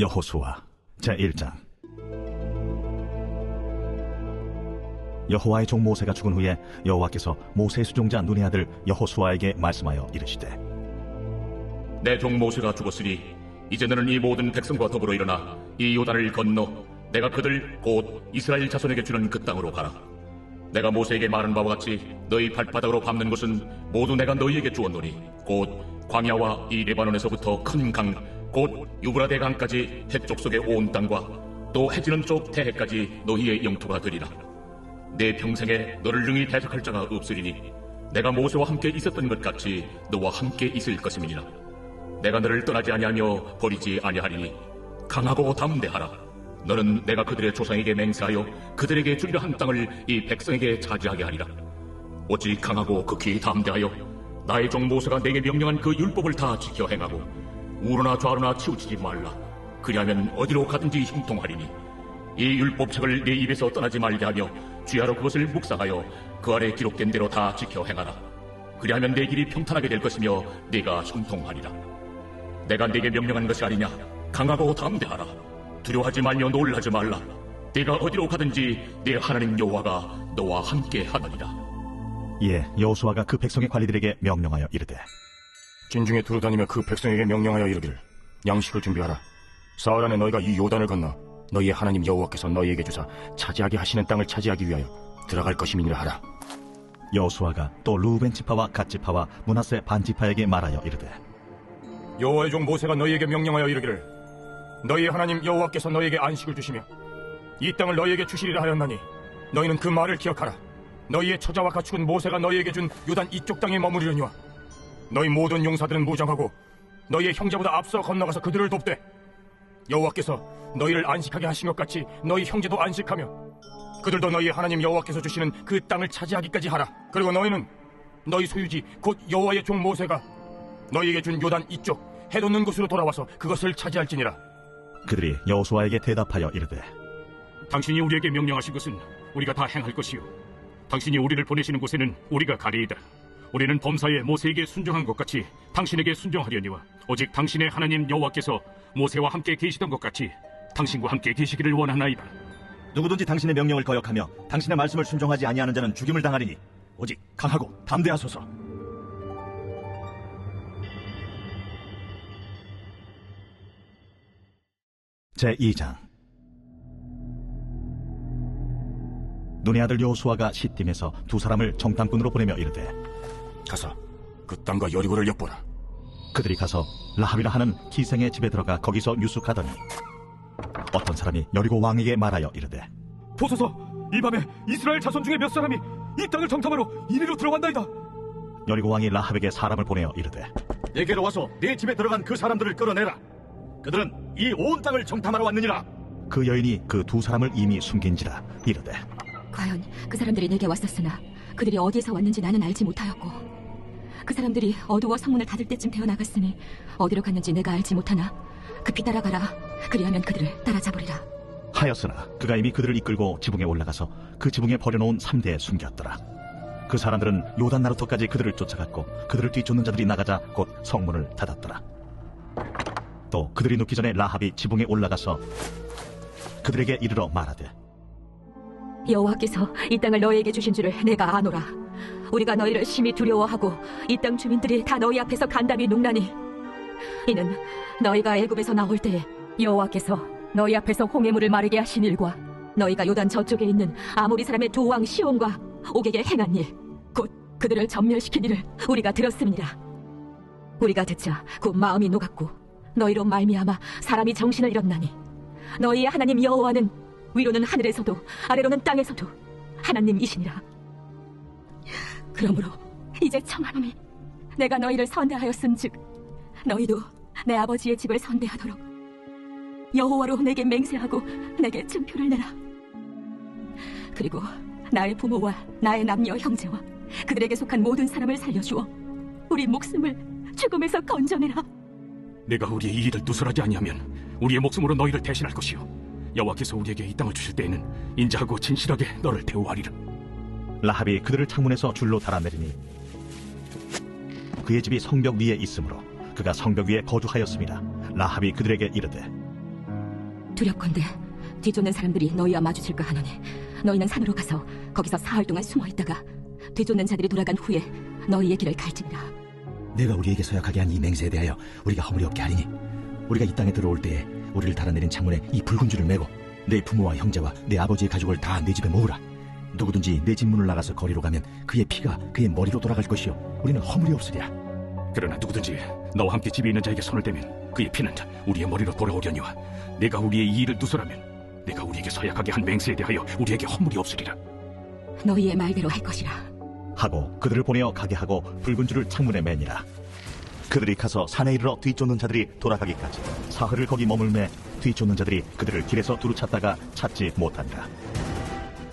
여호수아 제1장. 여호와의 종 모세가 죽은 후에 여호와께서 모세의 수종자 눈의 아들 여호수아에게 말씀하여 이르시되, 내 종 모세가 죽었으니 이제 너는 이 모든 백성과 더불어 일어나 이 요단을 건너 내가 그들 곧 이스라엘 자손에게 주는 그 땅으로 가라. 내가 모세에게 말한 바와 같이 너희 발바닥으로 밟는 것은 모두 내가 너희에게 주었노니 곧 광야와 이 레바논에서부터 큰 강 곧 유브라데 강까지 해쪽 속의 온 땅과 또 해지는 쪽 태해까지 너희의 영토가 되리라. 내 평생에 너를 능히 대적할 자가 없으리니 내가 모세와 함께 있었던 것 같이 너와 함께 있을 것임이니라. 내가 너를 떠나지 아니하며 버리지 아니하리니 강하고 담대하라. 너는 내가 그들의 조상에게 맹세하여 그들에게 주리라 한 땅을 이 백성에게 차지하게 하리라. 오직 강하고 극히 담대하여 나의 종 모세가 내게 명령한 그 율법을 다 지켜 행하고 우로나 좌로나 치우치지 말라. 그리하면 어디로 가든지 형통하리니 이 율법책을 네 입에서 떠나지 말게 하며 주야로 그것을 묵상하여 그 안에 기록된 대로 다 지켜 행하라. 그리하면 내 길이 평탄하게 될 것이며 네가 형통하리라. 내가 네게 명령한 것이 아니냐. 강하고 담대하라. 두려워하지 말며 놀라지 말라. 네가 어디로 가든지 네 하나님 여호와가 너와 함께 하느니라. 이에 여호수아가 그 백성의 관리들에게 명령하여 이르되, 진중에 두루다니며 그 백성에게 명령하여 이르기를 양식을 준비하라. 사흘 안에 너희가 이 요단을 건너 너희의 하나님 여호와께서 너희에게 주사 차지하게 하시는 땅을 차지하기 위하여 들어갈 것임이니라 하라. 여호수아가 또 루벤 지파와 갓 지파와 므낫세 반 지파에게 말하여 이르되, 여호와의 종 모세가 너희에게 명령하여 이르기를 너희의 하나님 여호와께서 너희에게 안식을 주시며 이 땅을 너희에게 주시리라 하였나니 너희는 그 말을 기억하라. 너희의 처자와 가축은 모세가 너희에게 준 요단 이쪽 땅에 머무르려니와 너희 모든 용사들은 무장하고 너희의 형제보다 앞서 건너가서 그들을 돕되 여호와께서 너희를 안식하게 하신 것 같이 너희 형제도 안식하며 그들도 너희 하나님 여호와께서 주시는 그 땅을 차지하기까지 하라. 그리고 너희는 너희 소유지 곧 여호와의 종 모세가 너희에게 준 요단 이쪽 해돋는 곳으로 돌아와서 그것을 차지할지니라. 그들이 여호수아에게 대답하여 이르되, 당신이 우리에게 명령하신 것은 우리가 다 행할 것이요 당신이 우리를 보내시는 곳에는 우리가 가리이다. 우리는 범사에 모세에게 순종한 것 같이 당신에게 순종하려니와 오직 당신의 하나님 여호와께서 모세와 함께 계시던 것 같이 당신과 함께 계시기를 원하나이다. 누구든지 당신의 명령을 거역하며 당신의 말씀을 순종하지 아니하는 자는 죽임을 당하리니 오직 강하고 담대하소서. 제2장. 눈의 아들 여호수아가 시딤에서 두 사람을 정탐꾼으로 보내며 이르되, 가서 그 땅과 여리고를 엿보라. 그들이 가서 라합이라 하는 기생의 집에 들어가 거기서 유숙하더니 어떤 사람이 여리고 왕에게 말하여 이르되, 보소서, 이 밤에 이스라엘 자손 중에 몇 사람이 이 땅을 정탐하러 이리로 들어간다이다. 여리고 왕이 라합에게 사람을 보내어 이르되, 내게로 와서 네 집에 들어간 그 사람들을 끌어내라. 그들은 이 온 땅을 정탐하러 왔느니라. 그 여인이 그 두 사람을 이미 숨긴지라 이르되, 과연 그 사람들이 내게 왔었으나 그들이 어디에서 왔는지 나는 알지 못하였고 그 사람들이 어두워 성문을 닫을 때쯤 되어 나갔으니 어디로 갔는지 내가 알지 못하나 급히 따라가라. 그리하면 그들을 따라잡으리라 하였으나 그가 이미 그들을 이끌고 지붕에 올라가서 그 지붕에 버려놓은 3대에 숨겼더라. 그 사람들은 요단 나루터까지 그들을 쫓아갔고 그들을 뒤쫓는 자들이 나가자 곧 성문을 닫았더라. 또 그들이 눕기 전에 라합이 지붕에 올라가서 그들에게 이르러 말하되, 여호와께서 이 땅을 너희에게 주신 줄을 내가 아노라. 우리가 너희를 심히 두려워하고 이 땅 주민들이 다 너희 앞에서 간담이 눅나니 이는 너희가 애굽에서 나올 때에 여호와께서 너희 앞에서 홍해물을 마르게 하신 일과 너희가 요단 저쪽에 있는 아모리 사람의 두 왕 시온과 옥에게 행한 일 곧 그들을 전멸시킨 일을 우리가 들었음이니라. 우리가 듣자 곧 마음이 녹았고 너희로 말미암아 사람이 정신을 잃었나니 너희의 하나님 여호와는 위로는 하늘에서도 아래로는 땅에서도 하나님이시니라. 그러므로 이제 청하노니 내가 너희를 선대하였은즉 너희도 내 아버지의 집을 선대하도록 여호와로 내게 맹세하고 내게 증표를 내라. 그리고 나의 부모와 나의 남녀 형제와 그들에게 속한 모든 사람을 살려주어 우리 목숨을 죽음에서 건져내라. 내가 우리의 이 일을 누설하지 아니하면 우리의 목숨으로 너희를 대신할 것이요 여호와께서 우리에게 이 땅을 주실 때에는 인자하고 진실하게 너를 대우하리라. 라합이 그들을 창문에서 줄로 달아내리니 그의 집이 성벽 위에 있으므로 그가 성벽 위에 거주하였습니다. 라합이 그들에게 이르되, 두렵건대 뒤쫓는 사람들이 너희와 마주칠까 하노니 너희는 산으로 가서 거기서 사흘 동안 숨어 있다가 뒤쫓는 자들이 돌아간 후에 너희의 길을 갈지니라. 내가 우리에게 서약하게 한 이 맹세에 대하여 우리가 허물이 없게 하리니 우리가 이 땅에 들어올 때에 우리를 달아내린 창문에 이 붉은 줄을 메고 내 부모와 형제와 내 아버지의 가족을 다 내 집에 모으라. 누구든지 내 집 문을 나가서 거리로 가면 그의 피가 그의 머리로 돌아갈 것이요 우리는 허물이 없으리라. 그러나 누구든지 너와 함께 집에 있는 자에게 손을 대면 그의 피는 우리의 머리로 돌아오려니와 내가 우리의 이 일을 누설하면 내가 우리에게 서약하게 한 맹세에 대하여 우리에게 허물이 없으리라. 너희의 말대로 할 것이라. 하고 그들을 보내어 가게 하고 붉은 줄을 창문에 매니라. 그들이 가서 산에 이르러 뒤쫓는 자들이 돌아가기까지 사흘을 거기 머물매 뒤쫓는 자들이 그들을 길에서 두루 찾다가 찾지 못하니라.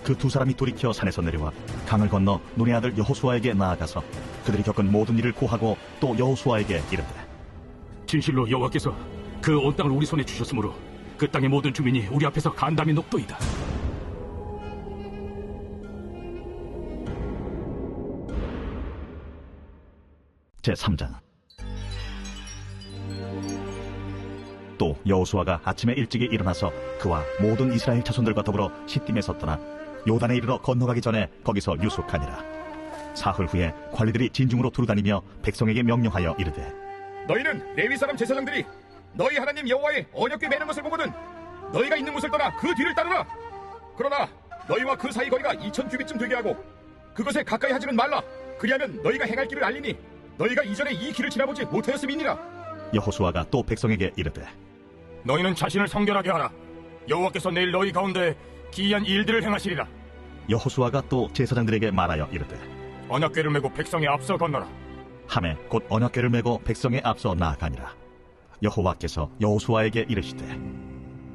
그 두 사람이 돌이켜 산에서 내려와 강을 건너 눈의 아들 여호수아에게 나아가서 그들이 겪은 모든 일을 고하고 또 여호수아에게 이르되 진실로 여호와께서 그 온 땅을 우리 손에 주셨으므로 그 땅의 모든 주민이 우리 앞에서 간담이 높도이다. 제3장. 또 여호수아가 아침에 일찍이 일어나서 그와 모든 이스라엘 자손들과 더불어 시딤에 섰더나 요단에 이르러 건너가기 전에 거기서 유숙하니라. 사흘 후에 관리들이 진중으로 두루다니며 백성에게 명령하여 이르되 너희는 레위 사람 제사장들이 너희 하나님 여호와의 언약궤 매는 것을 보거든 너희가 있는 곳을 떠나 그 뒤를 따르라. 그러나 너희와 그 사이 거리가 2000규빗쯤 되게 하고 그것에 가까이 하지는 말라. 그리하면 너희가 행할 길을 알리니 너희가 이전에 이 길을 지나보지 못하였음이니라. 여호수아가 또 백성에게 이르되 너희는 자신을 성결하게 하라. 여호와께서 내일 너희 가운데 기이한 일들을 행하시리라. 여호수아가 또 제사장들에게 말하여 이르되 언약궤를 메고 백성에 앞서 건너라. 하매 곧 언약궤를 메고 백성에 앞서 나아가니라. 여호와께서 여호수아에게 이르시되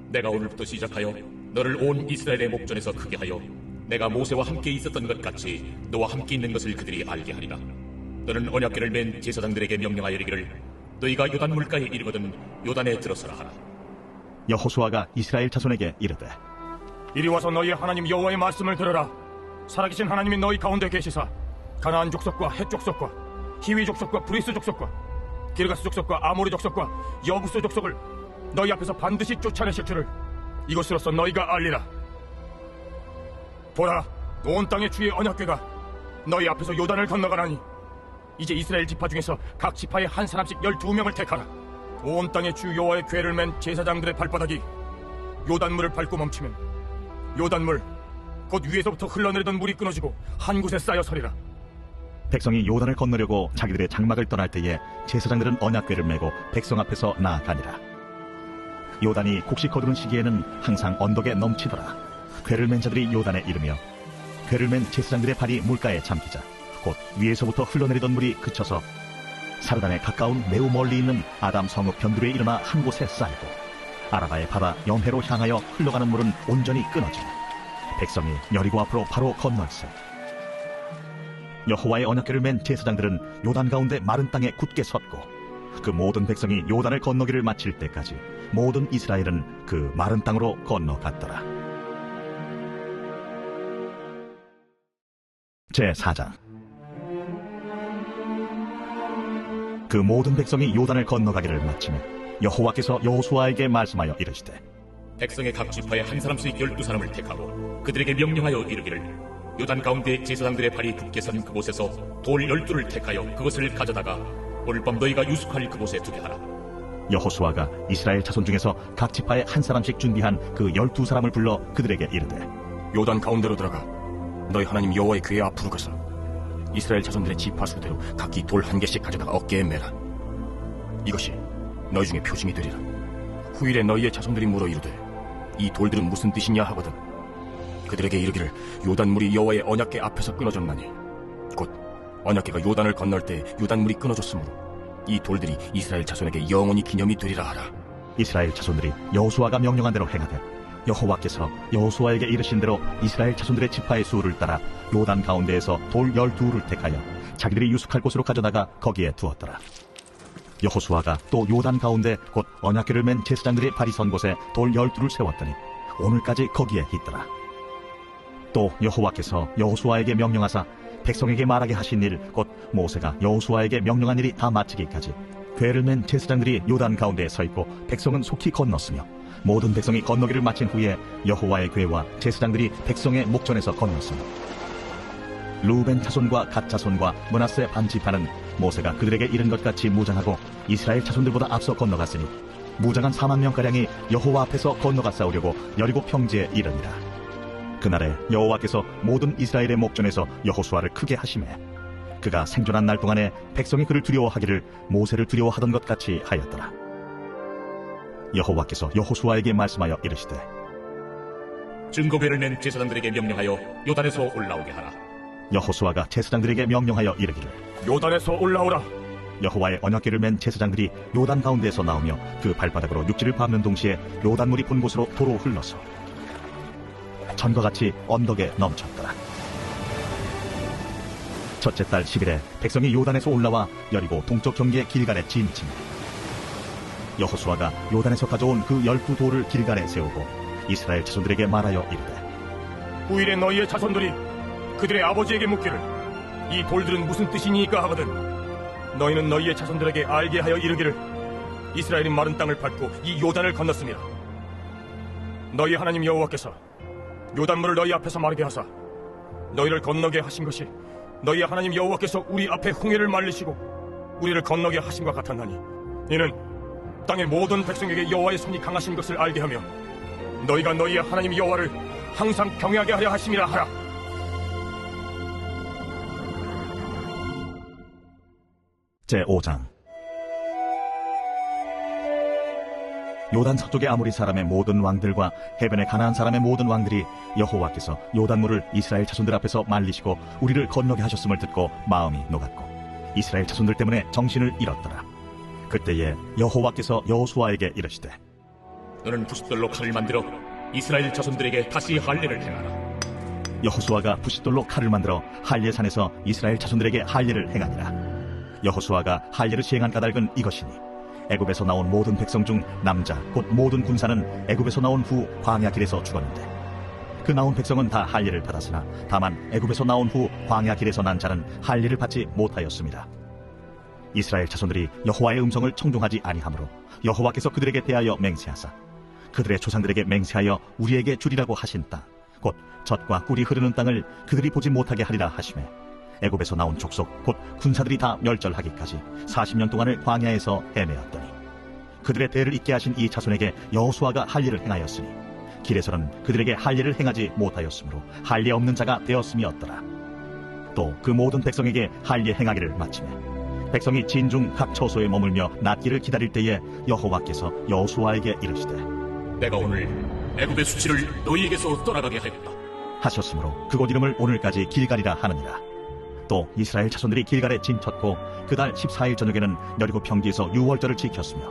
내가 오늘부터 시작하여 너를 온 이스라엘의 목전에서 크게 하여 내가 모세와 함께 있었던 것 같이 너와 함께 있는 것을 그들이 알게 하리라. 너는 언약궤를 맨 제사장들에게 명령하여 이르기를 너희가 요단 물가에 이르거든 요단에 들어서라 하라. 여호수아가 이스라엘 자손에게 이르되 이리 와서 너희의 하나님 여호와의 말씀을 들으라. 살아계신 하나님이 너희 가운데 계시사 가나안 족속과 헷 족속과 히위 족속과 브리스 족속과 기르가스 족속과 아모리 족속과 여부스 족속을 너희 앞에서 반드시 쫓아내실 줄을 이것으로서 너희가 알리라. 보라, 온 땅의 주의 언약궤가 너희 앞에서 요단을 건너가나니 이제 이스라엘 지파 중에서 각 지파에 한 사람씩 12명을 택하라. 온 땅의 주 여호와의 궤를 맨 제사장들의 발바닥이 요단물을 밟고 멈추면 요단물 곧 위에서부터 흘러내리던 물이 끊어지고 한 곳에 쌓여 서리라. 백성이 요단을 건너려고 자기들의 장막을 떠날 때에 제사장들은 언약궤를 메고 백성 앞에서 나아가니라. 요단이 곡식 거두는 시기에는 항상 언덕에 넘치더라. 궤를 맨 자들이 요단에 이르며 궤를 맨 제사장들의 발이 물가에 잠기자 곧 위에서부터 흘러내리던 물이 그쳐서 사르단에 가까운 매우 멀리 있는 아담 성읍 변두리에 일어나 한 곳에 쌓이고 아라바의 바다 염해로 향하여 흘러가는 물은 온전히 끊어지고 백성이 여리고 앞으로 바로 건널세. 여호와의 언약궤를 맨 제사장들은 요단 가운데 마른 땅에 굳게 섰고 그 모든 백성이 요단을 건너기를 마칠 때까지 모든 이스라엘은 그 마른 땅으로 건너갔더라. 제4장. 그 모든 백성이 요단을 건너가기를 마치며 여호와께서 여호수아에게 말씀하여 이르시되 백성의 각 지파에 한 사람씩 12사람을 택하고 그들에게 명령하여 이르기를 요단 가운데 제사장들의 발이 굳게 선 그곳에서 돌 12를 택하여 그것을 가져다가 오늘 밤 너희가 유숙할 그곳에 두게 하라. 여호수아가 이스라엘 자손 중에서 각 지파에 한 사람씩 준비한 그 12사람을 불러 그들에게 이르되 요단 가운데로 들어가 너희 하나님 여호와의 궤 앞으로 가서 이스라엘 자손들의 지파 수대로 각기 돌 한 개씩 가져다가 어깨에 매라. 이것이 너희 중에 표징이 되리라. 후일에 너희의 자손들이 물어 이르되 이 돌들은 무슨 뜻이냐 하거든 그들에게 이르기를 요단물이 여호와의 언약궤 앞에서 끊어졌나니 곧 언약궤가 요단을 건널 때 요단물이 끊어졌으므로 이 돌들이 이스라엘 자손에게 영원히 기념이 되리라 하라. 이스라엘 자손들이 여호수아가 명령한 대로 행하되 여호와께서 여호수아에게 이르신 대로 이스라엘 자손들의 지파의 수를 따라 요단 가운데에서 돌 12를 택하여 자기들이 유숙할 곳으로 가져다가 거기에 두었더라. 여호수아가 또 요단 가운데 곧 언약궤를 맨 제사장들의 발이 선 곳에 돌 12를 세웠더니 오늘까지 거기에 있더라. 또 여호와께서 여호수아에게 명령하사 백성에게 말하게 하신 일 곧 모세가 여호수아에게 명령한 일이 다 마치기까지 괴를 맨 제사장들이 요단 가운데에 서 있고 백성은 속히 건넜으며 모든 백성이 건너기를 마친 후에 여호와의 괴와 제사장들이 백성의 목전에서 건넜으며 루벤 자손과 갓 자손과 므낫세 반 지파는 모세가 그들에게 이른 것 같이 무장하고 이스라엘 자손들보다 앞서 건너갔으니 무장한 4만 명가량이 여호와 앞에서 건너가 싸우려고 여리고 평지에 이르니라. 그날에 여호와께서 모든 이스라엘의 목전에서 여호수아를 크게 하시매 그가 생존한 날 동안에 백성이 그를 두려워하기를 모세를 두려워하던 것 같이 하였더라. 여호와께서 여호수아에게 말씀하여 이르시되 증거궤를 맨 제사장들에게 명령하여 요단에서 올라오게 하라. 여호수아가 제사장들에게 명령하여 이르기를 요단에서 올라오라. 여호와의 언약궤를 맨 제사장들이 요단 가운데에서 나오며 그 발바닥으로 육지를 밟는 동시에 요단물이 본 곳으로 도로 흘러서 전과 같이 언덕에 넘쳤더라. 첫째 달 10일에 백성이 요단에서 올라와 여리고 동쪽 경계의 길갈에 진치니 여호수아가 요단에서 가져온 그 12돌을 길갈에 세우고 이스라엘 자손들에게 말하여 이르되 후일에 너희의 자손들이 그들의 아버지에게 묻기를 이 돌들은 무슨 뜻이니까 하거든 너희는 너희의 자손들에게 알게 하여 이르기를 이스라엘이 마른 땅을 밟고 이 요단을 건넜습니다. 너희 하나님 여호와께서 요단물을 너희 앞에서 마르게 하사 너희를 건너게 하신 것이 너희 하나님 여호와께서 우리 앞에 홍해를 말리시고 우리를 건너게 하심과 같았나니 이는 땅의 모든 백성에게 여호와의 손이 강하신 것을 알게 하며 너희가 너희의 하나님 여호와를 항상 경외하게 하려 하심이라 하라. 제5장 요단 서쪽의 아모리 사람의 모든 왕들과 해변의 가나안 사람의 모든 왕들이 여호와께서 요단물을 이스라엘 자손들 앞에서 말리시고 우리를 건너게 하셨음을 듣고 마음이 녹았고 이스라엘 자손들 때문에 정신을 잃었더라. 그때에 여호와께서 여호수아에게 이르시되 너는 부싯돌로 칼을 만들어 이스라엘 자손들에게 다시 할례를 행하라. 여호수아가 부싯돌로 칼을 만들어 할례산에서 이스라엘 자손들에게 할례를 행하니라. 여호수아가 할례를 시행한 까닭은 이것이니 애굽에서 나온 모든 백성 중 남자 곧 모든 군사는 애굽에서 나온 후 광야 길에서 죽었는데 그 나온 백성은 다 할례를 받았으나 다만 애굽에서 나온 후 광야 길에서 난 자는 할례를 받지 못하였습니다. 이스라엘 자손들이 여호와의 음성을 청종하지 아니하므로 여호와께서 그들에게 대하여 맹세하사 그들의 조상들에게 맹세하여 우리에게 주리라고 하신 땅 곧 젖과 꿀이 흐르는 땅을 그들이 보지 못하게 하리라 하시매 애굽에서 나온 족속 곧 군사들이 다 멸절하기까지 40년 동안을 광야에서 헤매었더니 그들의 대를 잇게 하신 이 자손에게 여호수아가 할례를 행하였으니 길에서는 그들에게 할례를 행하지 못하였으므로 할례 없는 자가 되었음이었더라. 또 그 모든 백성에게 할례 행하기를 마치매 백성이 진중 각 처소에 머물며 낫기를 기다릴 때에 여호와께서 여호수아에게 이르시되 내가 오늘 애굽의 수치를 너희에게서 떠나가게 하였다 하셨으므로 그곳 이름을 오늘까지 길갈이라 하느니라. 또 이스라엘 자손들이 길갈에 진쳤고 그달 14일 저녁에는 여리고 평지에서 유월절을 지켰으며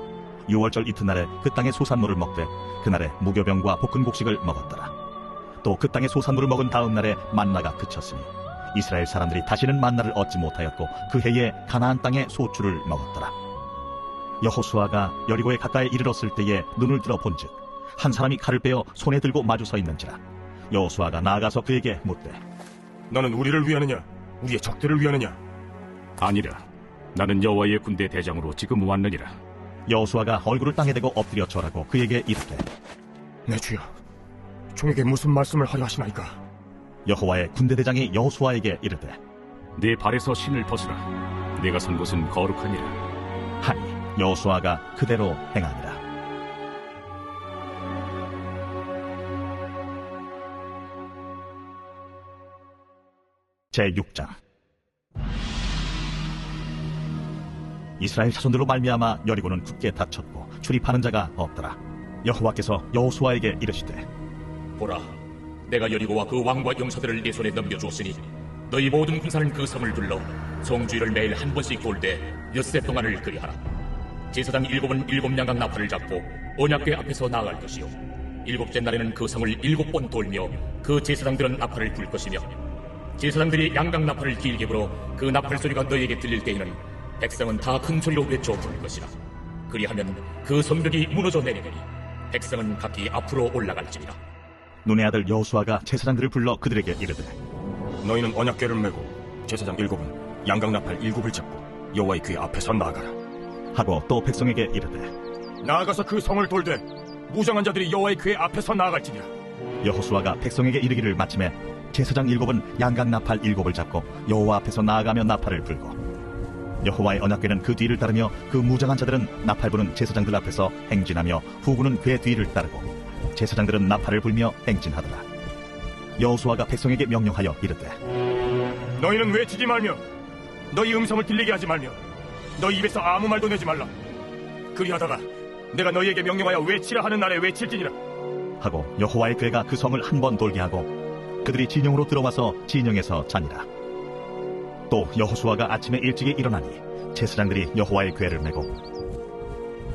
유월절 이튿날에 그 땅의 소산물을 먹되 그날에 무교병과 볶은 곡식을 먹었더라. 또 그 땅의 소산물을 먹은 다음 날에 만나가 그쳤으니 이스라엘 사람들이 다시는 만나를 얻지 못하였고 그 해에 가나안 땅의 소출을 먹었더라. 여호수아가 여리고에 가까이 이르렀을 때에 눈을 들어 본즉 한 사람이 칼을 빼어 손에 들고 마주 서 있는지라. 여호수아가 나아가서 그에게 묻되 너는 우리를 위하느냐 우리의 적들을 위하느냐? 아니라 나는 여호와의 군대 대장으로 지금 왔느니라. 여호수아가 얼굴을 땅에 대고 엎드려 절하고 그에게 이르되 내 주여 종에게 무슨 말씀을 하려 하시나이까? 여호와의 군대 대장이 여호수아에게 이르되 네 발에서 신을 벗으라. 내가 선 곳은 거룩하니라. 하니 여호수아가 그대로 행하니라. 제6장 이스라엘 자손들로 말미암아 여리고는 굳게 닫혔고 출입하는 자가 없더라. 여호와께서 여호수아에게 이르시되 보라 내가 여리고와 그 왕과 용사들을 네 손에 넘겨주었으니 너희 모든 군사는 그 섬을 둘러 성주일을 매일 한 번씩 돌 때 엿새 동안을 그리하라. 제사장 7은 7양각 나팔을 잡고 언약궤 앞에서 나아갈 것이요 7째 날에는 그 성을 7번 돌며 그 제사장들은 나팔을 불 것이며 제사장들이 양각 나팔을 길게 불어 그 나팔 소리가 너희에게 들릴 때에는 백성은 다 큰 소리로 외쳐 부를 것이라. 그리하면 그 성벽이 무너져 내리더니 백성은 각기 앞으로 올라갈지니라. 눈의 아들 여호수아가 제사장들을 불러 그들에게 이르되 너희는 언약궤를 메고 제사장 7은 양각 나팔 7을 잡고 여호와의 궤 앞에서 나아가라. 하고 또 백성에게 이르되 나아가서 그 성을 돌되 무장한 자들이 여호와의 궤 앞에서 나아갈지니라. 여호수아가 백성에게 이르기를 마침에 제사장 7은 양각 나팔 7을 잡고 여호와 앞에서 나아가며 나팔을 불고 여호와의 언약궤는 그 뒤를 따르며 그 무장한 자들은 나팔 부는 제사장들 앞에서 행진하며 후군은 궤 뒤를 따르고 제사장들은 나팔을 불며 행진하더라. 여호수아가 백성에게 명령하여 이르되 너희는 외치지 말며 너희 음성을 들리게 하지 말며 너희 입에서 아무 말도 내지 말라. 그리하다가 내가 너희에게 명령하여 외치라 하는 날에 외칠지니라. 하고 여호와의 궤가 그 성을 한 번 돌게 하고 그들이 진영으로 들어와서 진영에서 자니라. 또 여호수아가 아침에 일찍이 일어나니 제사장들이 여호와의 궤를 메고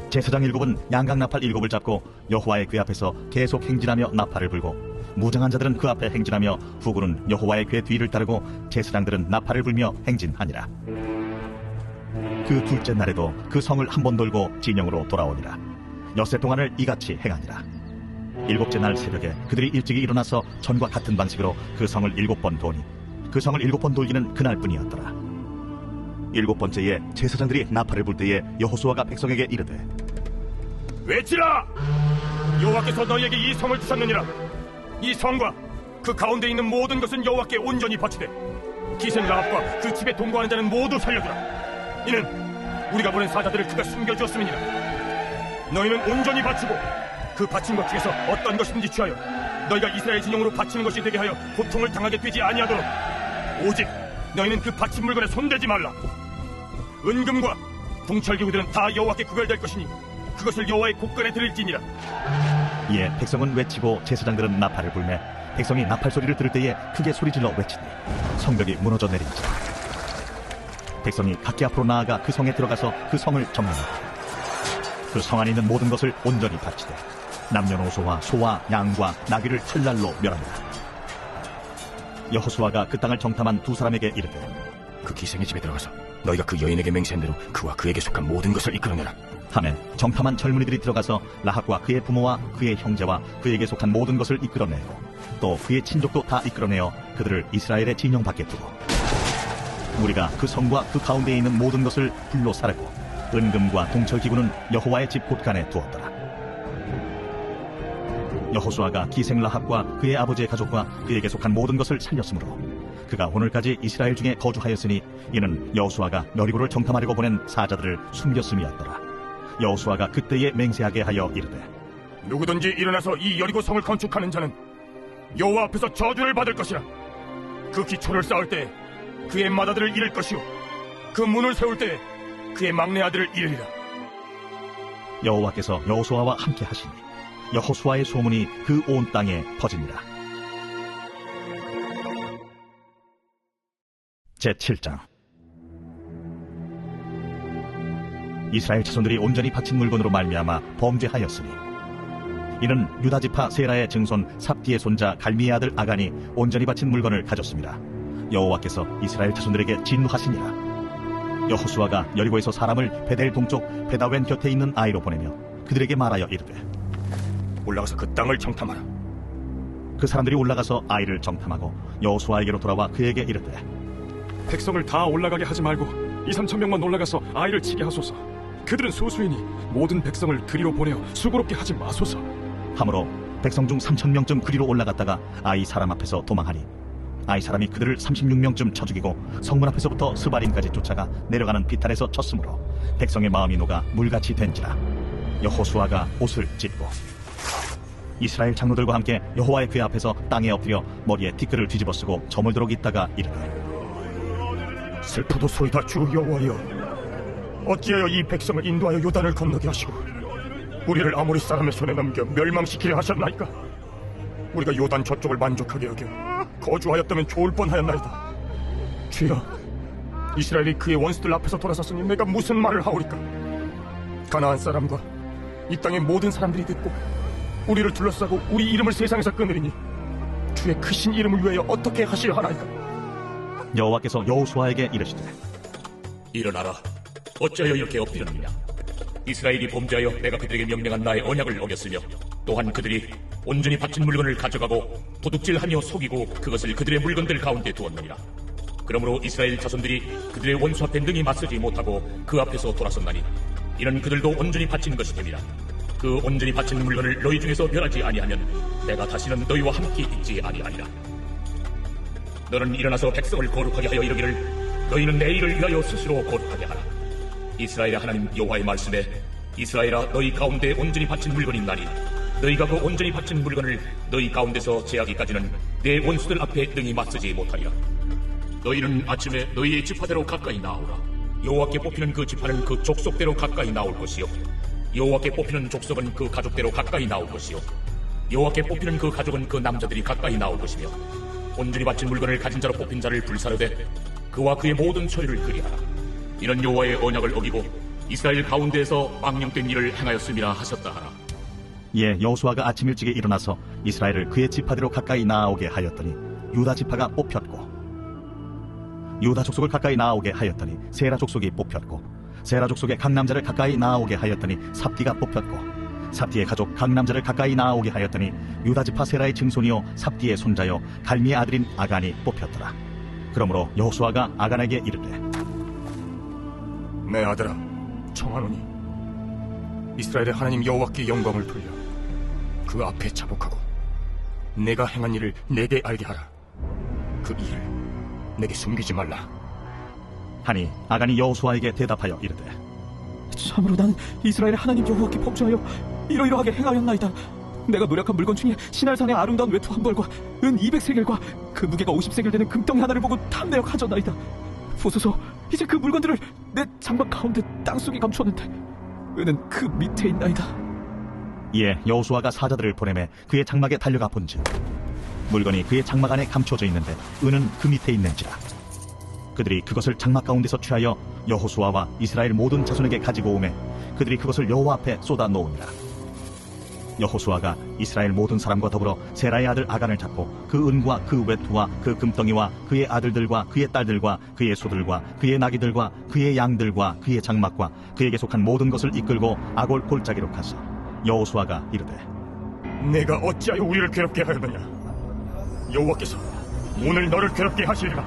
제사장 7은 양각 나팔 7을 잡고 여호와의 궤 앞에서 계속 행진하며 나팔을 불고 무장한 자들은 그 앞에 행진하며 후군은 여호와의 궤 뒤를 따르고 제사장들은 나팔을 불며 행진하니라. 그 둘째 날에도 그 성을 한 번 돌고 진영으로 돌아오니라. 엿새 동안을 이같이 행하니라. 7째 날 새벽에 그들이 일찍이 일어나서 전과 같은 방식으로 그 성을 7번 도니 그 성을 7번 돌기는 그날뿐이었더라. 7번째에 제사장들이 나팔을 불 때에 여호수아가 백성에게 이르되 외치라! 여호와께서 너희에게 이 성을 주셨느니라. 이 성과 그 가운데 있는 모든 것은 여호와께 온전히 바치되 기생 라합과 그 집에 동거하는 자는 모두 살려두라. 이는 우리가 보낸 사자들을 그가 숨겨주었음이니라. 너희는 온전히 바치고 그 바친 것 중에서 어떤 것이든지 취하여 너희가 이스라엘 진영으로 바치는 것이 되게 하여 고통을 당하게 되지 아니하도록 오직 너희는 그 바친 물건에 손대지 말라. 은금과 동철기구들은 다 여호와께 구별될 것이니 그것을 여호와의 곳간에 드릴지니라. 이에 백성은 외치고 제사장들은 나팔을 불매 백성이 나팔 소리를 들을 때에 크게 소리질러 외치니 성벽이 무너져 내린지라. 백성이 각기 앞으로 나아가 그 성에 들어가서 그 성을 점령하고 그 성 안에 있는 모든 것을 온전히 바치되 남녀노소와 소와 양과 나귀를 칼날로 멸한다. 여호수아가 그 땅을 정탐한 두 사람에게 이르되 그 기생의 집에 들어가서 너희가 그 여인에게 맹세한 대로 그와 그에게 속한 모든 것을 이끌어내라. 하매 정탐한 젊은이들이 들어가서 라합과 그의 부모와 그의 형제와 그에게 속한 모든 것을 이끌어내고 또 그의 친족도 다 이끌어내어 그들을 이스라엘의 진영 밖에 두고 우리가 그 성과 그 가운데에 있는 모든 것을 불로 사르고 은금과 동철기구는 여호와의 집 곳간에 두었더라. 여호수아가 기생 라합과 그의 아버지의 가족과 그에게 속한 모든 것을 살렸으므로 그가 오늘까지 이스라엘 중에 거주하였으니 이는 여호수아가 여리고를 정탐하려고 보낸 사자들을 숨겼음이었더라. 여호수아가 그때에 맹세하게 하여 이르되 누구든지 일어나서 이 여리고 성을 건축하는 자는 여호와 앞에서 저주를 받을 것이라. 그 기초를 쌓을 때 그의 맏아들을 잃을 것이요 그 문을 세울 때 그의 막내 아들을 잃으리라. 여호와께서 여호수아와 함께 하시니 여호수아의 소문이 그 온 땅에 퍼지니라. 제7장 이스라엘 자손들이 온전히 바친 물건으로 말미암아 범죄하였으니 이는 유다 지파 세라의 증손 삽디의 손자 갈미의 아들 아간이 온전히 바친 물건을 가졌습니다. 여호와께서 이스라엘 자손들에게 진노하시니라. 여호수아가 여리고에서 사람을 베델 동쪽 베다웬 곁에 있는 아이로 보내며 그들에게 말하여 이르되 올라가서 그 땅을 정탐하라. 그 사람들이 올라가서 아이를 정탐하고 여호수아에게로 돌아와 그에게 이르되 백성을 다 올라가게 하지 말고 2-3천 명만 올라가서 아이를 치게 하소서. 그들은 소수이니 모든 백성을 그리로 보내어 수고롭게 하지 마소서. 하므로 백성 중 3,000명쯤 그리로 올라갔다가 아이 사람 앞에서 도망하니 아이 사람이 그들을 36명쯤 쳐 죽이고 성문 앞에서부터 스바림까지 쫓아가 내려가는 비탈에서 쳤으므로 백성의 마음이 녹아 물같이 된지라. 여호수아가 옷을 찢고 이스라엘 장로들과 함께 여호와의 궤 앞에서 땅에 엎드려 머리에 티끌을 뒤집어 쓰고 저물도록 있다가 이르되 슬프도소이다 주 여호와여, 어찌하여 이 백성을 인도하여 요단을 건너게 하시고 우리를 아모리 사람의 손에 넘겨 멸망시키려 하셨나이까? 우리가 요단 저쪽을 만족하게 여겨 거주하였다면 좋을 뻔하였나이다. 주여, 이스라엘이 그의 원수들 앞에서 돌아섰으니 내가 무슨 말을 하오리까? 가나안 사람과 이 땅의 모든 사람들이 듣고 우리를 둘러싸고 우리 이름을 세상에서 끊으리니 주의 크신 이름을 위하여 어떻게 하시려 하나이까? 여호와께서 여호수아에게 이르시되 일어나라. 어찌하여 이렇게 엎드렸느냐? 이스라엘이 범죄하여 내가 그들에게 명령한 나의 언약을 어겼으며 또한 그들이 온전히 바친 물건을 가져가고 도둑질하며 속이고 그것을 그들의 물건들 가운데 두었느니라. 그러므로 이스라엘 자손들이 그들의 원수 앞에 능히 맞서지 못하고 그 앞에서 돌아섰나니 이는 그들도 온전히 바친 것이 됨이라. 그 온전히 바친 물건을 너희 중에서 멸하지 아니하면 내가 다시는 너희와 함께 있지 아니하리라. 너는 일어나서 백성을 거룩하게 하여 이르기를 너희는 내 일을 위하여 스스로 거룩하게 하라. 이스라엘의 하나님 여호와의 말씀에 이스라엘아 너희 가운데 온전히 바친 물건이 있나니 너희가 그 온전히 바친 물건을 너희 가운데서 제하기까지는 내 원수들 앞에 능히 맞서지 못하리라. 너희는 아침에 너희의 지파대로 가까이 나오라. 여호와께 뽑히는 그 지파는 그 족속대로 가까이 나올 것이요 여호와께 뽑히는 족속은 그 가족대로 가까이 나올 것이요 여호와께 뽑히는 그 가족은 그 남자들이 가까이 나올 것이며 온전히 바친 물건을 가진 자로 뽑힌 자를 불사르되 그와 그의 모든 처리를 그리하라. 이는 여호와의 언약을 어기고 이스라엘 가운데에서 망령된 일을 행하였음이라 하셨다 하라. 예, 여호수아가 아침 일찍에 일어나서 이스라엘을 그의 지파대로 가까이 나아오게 하였더니 유다 지파가 뽑혔고 유다 족속을 가까이 나아오게 하였더니 세라 족속이 뽑혔고 세라 족속의 각 남자를 가까이 나아오게 하였더니 삽디가 뽑혔고 삽디의 가족 각 남자를 가까이 나아오게 하였더니 유다 지파 세라의 증손이요 삽디의 손자요 갈미의 아들인 아간이 뽑혔더라. 그러므로 여호수아가 아간에게 이르되 내 아들아 청하노니 이스라엘의 하나님 여호와께 영광을 돌려 그 앞에 자복하고 내가 행한 일을 내게 알게 하라. 그 일을 내게 숨기지 말라. 하니 아간이 여호수아에게 대답하여 이르되 참으로 나는 이스라엘의 하나님 여호와께 범죄하여 이러이러하게 행하였나이다. 내가 노력한 물건 중에 시날산의 아름다운 외투 한 벌과 은 200세겔과 그 무게가 50세겔 되는 금덩이 하나를 보고 탐내어 가져나이다. 보소서 이제 그 물건들을 내 장막 가운데 땅속에 감추었는데 은은 그 밑에 있나이다. 이에 여호수아가 사자들을 보내매 그의 장막에 달려가 본즉 물건이 그의 장막 안에 감춰져 있는데 은은 그 밑에 있는지라. 그들이 그것을 장막 가운데서 취하여 여호수아와 이스라엘 모든 자손에게 가지고 오매 그들이 그것을 여호와 앞에 쏟아 놓으니라. 여호수아가 이스라엘 모든 사람과 더불어 세라의 아들 아간을 잡고 그 은과 그 외투와 그 금덩이와 그의 아들들과 그의 딸들과 그의 소들과 그의 나귀들과 그의 양들과 그의 장막과 그에게 속한 모든 것을 이끌고 아골 골짜기로 가서 여호수아가 이르되 내가 어찌하여 우리를 괴롭게 하였느냐. 여호와께서 오늘 너를 괴롭게 하시리라.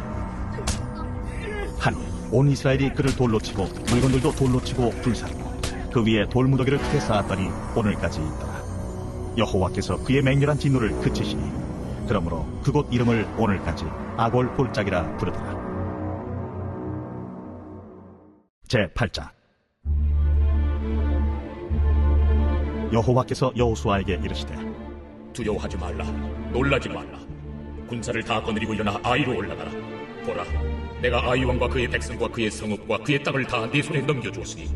하니 온 이스라엘이 그를 돌로 치고 물건들도 돌로 치고 불사르고 그 위에 돌무더기를 크게 쌓았더니 오늘까지 있더라. 여호와께서 그의 맹렬한 진노를 그치시니 그러므로 그곳 이름을 오늘까지 아골 골짜기라 부르더라. 제8장. 여호와께서 여호수아에게 이르시되 두려워하지 말라. 놀라지 말라. 군사를 다 거느리고 일어나 아이로 올라가라. 보라, 내가 아이 왕과 그의 백성과 그의 성읍과 그의 땅을 다 네 손에 넘겨주었으니